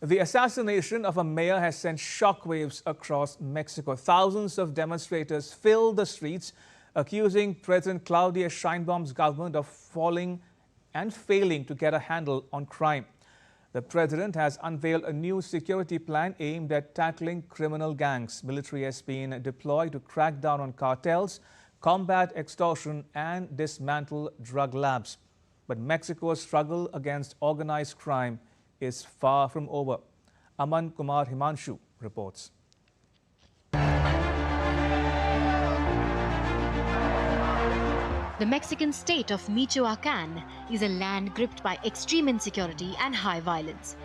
The assassination of a mayor has sent shockwaves across Mexico. Thousands of demonstrators filled the streets, accusing President Claudia Sheinbaum's government of failing to get a handle on crime. The president has unveiled a new security plan aimed at tackling criminal gangs. Military has been deployed to crack down on cartels, combat extortion and dismantle drug labs. But Mexico's struggle against organized crime is far from over. Aman Kumar Himanshu reports. The Mexican state of Michoacan is a land gripped by extreme insecurity and high violence.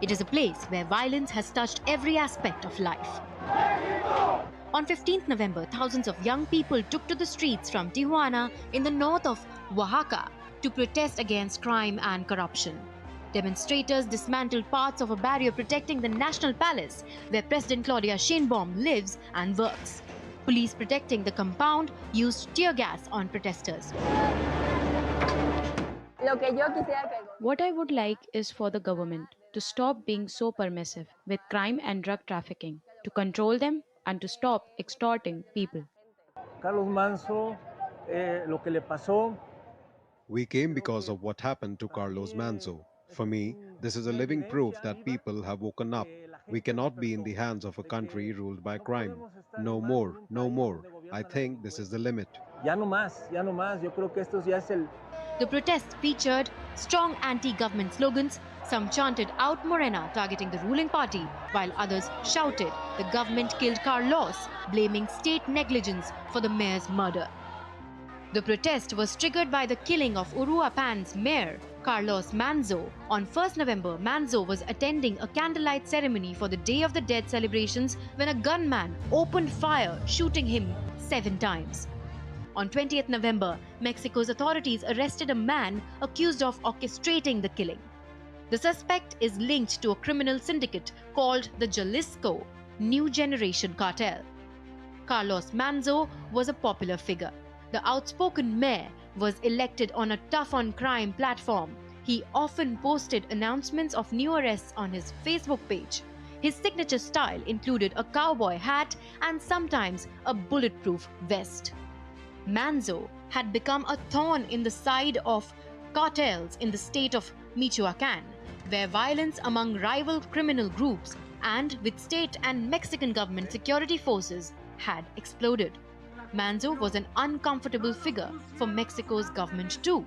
It is a place where violence has touched every aspect of life. On 15th November, thousands of young people took to the streets from Tijuana in the north of Oaxaca to protest against crime and corruption. Demonstrators dismantled parts of a barrier protecting the National Palace, where President Claudia Sheinbaum lives and works. Police protecting the compound used tear gas on protesters. What I would like is for the government to stop being so permissive with crime and drug trafficking, to control them and to stop extorting people. Carlos Manzo, lo que le pasó. We came because of what happened to Carlos Manzo. For me, this is a living proof that people have woken up. We cannot be in the hands of a country ruled by crime. No more, no more. I think this is the limit. Ya no más, ya no más. Yo creo que esto ya es el... The protests featured strong anti-government slogans. Some chanted "Out Morena," targeting the ruling party, while others shouted the government killed Carlos, blaming state negligence for the mayor's murder. The protest was triggered by the killing of Uruapan's mayor, Carlos Manzo. On 1st November, Manzo was attending a candlelight ceremony for the Day of the Dead celebrations when a gunman opened fire, shooting him 7 times. On 20th November, Mexico's authorities arrested a man accused of orchestrating the killing. The suspect is linked to a criminal syndicate called the Jalisco New Generation Cartel. Carlos Manzo was a popular figure. The outspoken mayor was elected on a tough-on-crime platform. He often posted announcements of new arrests on his Facebook page. His signature style included a cowboy hat and sometimes a bulletproof vest. Manzo had become a thorn in the side of cartels in the state of Michoacan, where violence among rival criminal groups and with state and Mexican government security forces had exploded. Manzo was an uncomfortable figure for Mexico's government too.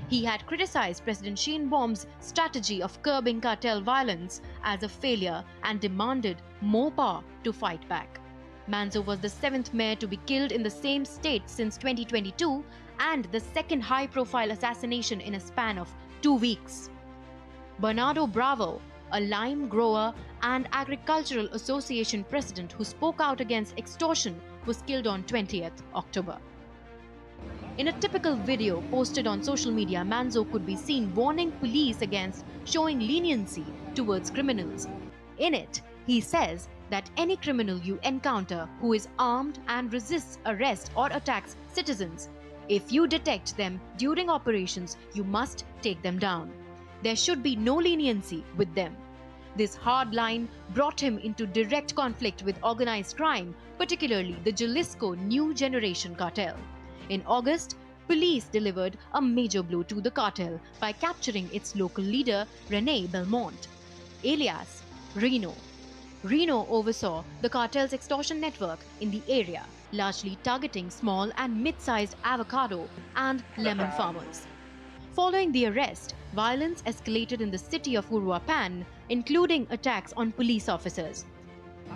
He had criticized President Sheinbaum's strategy of curbing cartel violence as a failure and demanded more power to fight back. Manzo was the 7th mayor to be killed in the same state since 2022 and the second high-profile assassination in a span of 2 weeks. Bernardo Bravo, a lime grower and agricultural association president who spoke out against extortion, was killed on 20th October. In a typical video posted on social media, Manzo could be seen warning police against showing leniency towards criminals. In it, he says that any criminal you encounter who is armed and resists arrest or attacks citizens, if you detect them during operations, you must take them down. There should be no leniency with them. This hard line brought him into direct conflict with organized crime, particularly the Jalisco New Generation Cartel. In August, police delivered a major blow to the cartel by capturing its local leader, Rene Belmont, alias Reno. Reno oversaw the cartel's extortion network in the area, largely targeting small and mid-sized avocado and lemon farmers. Following the arrest, violence escalated in the city of Uruapan, including attacks on police officers.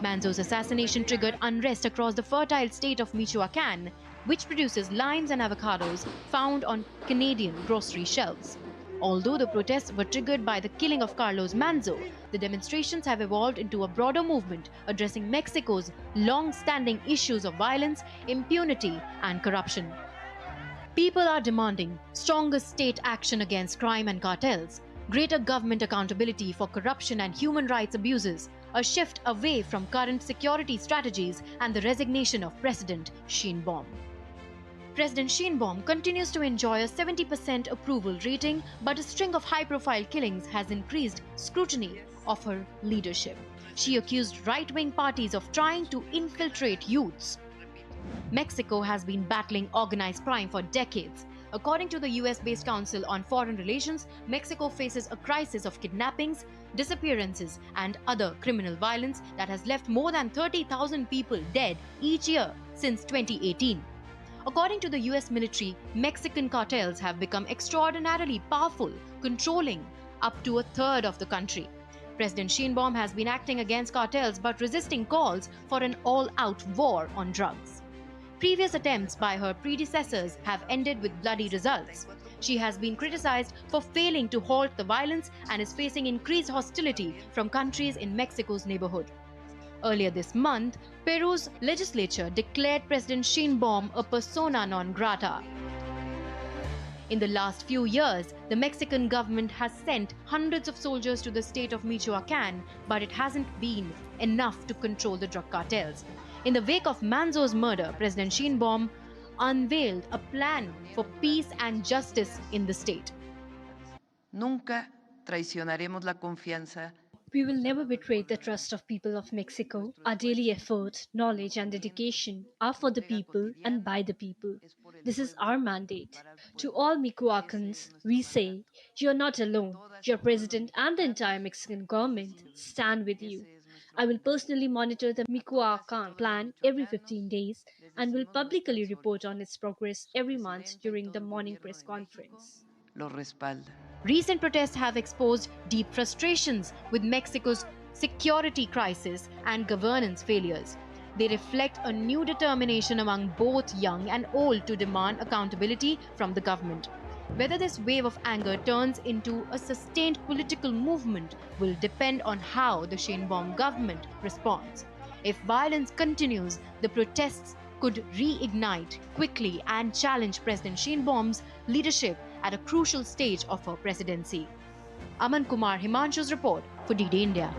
Manzo's assassination triggered unrest across the fertile state of Michoacan, which produces limes and avocados found on Canadian grocery shelves. Although the protests were triggered by the killing of Carlos Manzo, the demonstrations have evolved into a broader movement addressing Mexico's long-standing issues of violence, impunity, and corruption. People are demanding stronger state action against crime and cartels, greater government accountability for corruption and human rights abuses, a shift away from current security strategies, and the resignation of President Sheinbaum. President Sheinbaum continues to enjoy a 70% approval rating, but a string of high-profile killings has increased scrutiny of her leadership. She accused right-wing parties of trying to infiltrate youths. Mexico has been battling organized crime for decades. According to the US-based Council on Foreign Relations, Mexico faces a crisis of kidnappings, disappearances, and other criminal violence that has left more than 30,000 people dead each year since 2018. According to the US military, Mexican cartels have become extraordinarily powerful, controlling up to a third of the country. President Sheinbaum has been acting against cartels but resisting calls for an all-out war on drugs. Previous attempts by her predecessors have ended with bloody results. She has been criticized for failing to halt the violence and is facing increased hostility from countries in Mexico's neighborhood. Earlier this month, Peru's legislature declared President Sheinbaum a persona non grata. In the last few years, the Mexican government has sent hundreds of soldiers to the state of Michoacan, but it hasn't been enough to control the drug cartels. In the wake of Manzo's murder, President Sheinbaum unveiled a plan for peace and justice in the state. Nunca traicionaremos la confianza. We will never betray the trust of people of Mexico. Our daily effort, knowledge and dedication are for the people and by the people. This is our mandate. To all Michoacans, we say, you are not alone. Your president and the entire Mexican government stand with you. I will personally monitor the Michoacan plan every 15 days and will publicly report on its progress every month during the morning press conference. Lo respalda. Recent protests have exposed deep frustrations with Mexico's security crisis and governance failures. They reflect a new determination among both young and old to demand accountability from the government. Whether this wave of anger turns into a sustained political movement will depend on how the Sheinbaum government responds. If violence continues, the protests could reignite quickly and challenge President Sheinbaum's leadership at a crucial stage of her presidency. Aman Kumar Himanshu's report for DD India.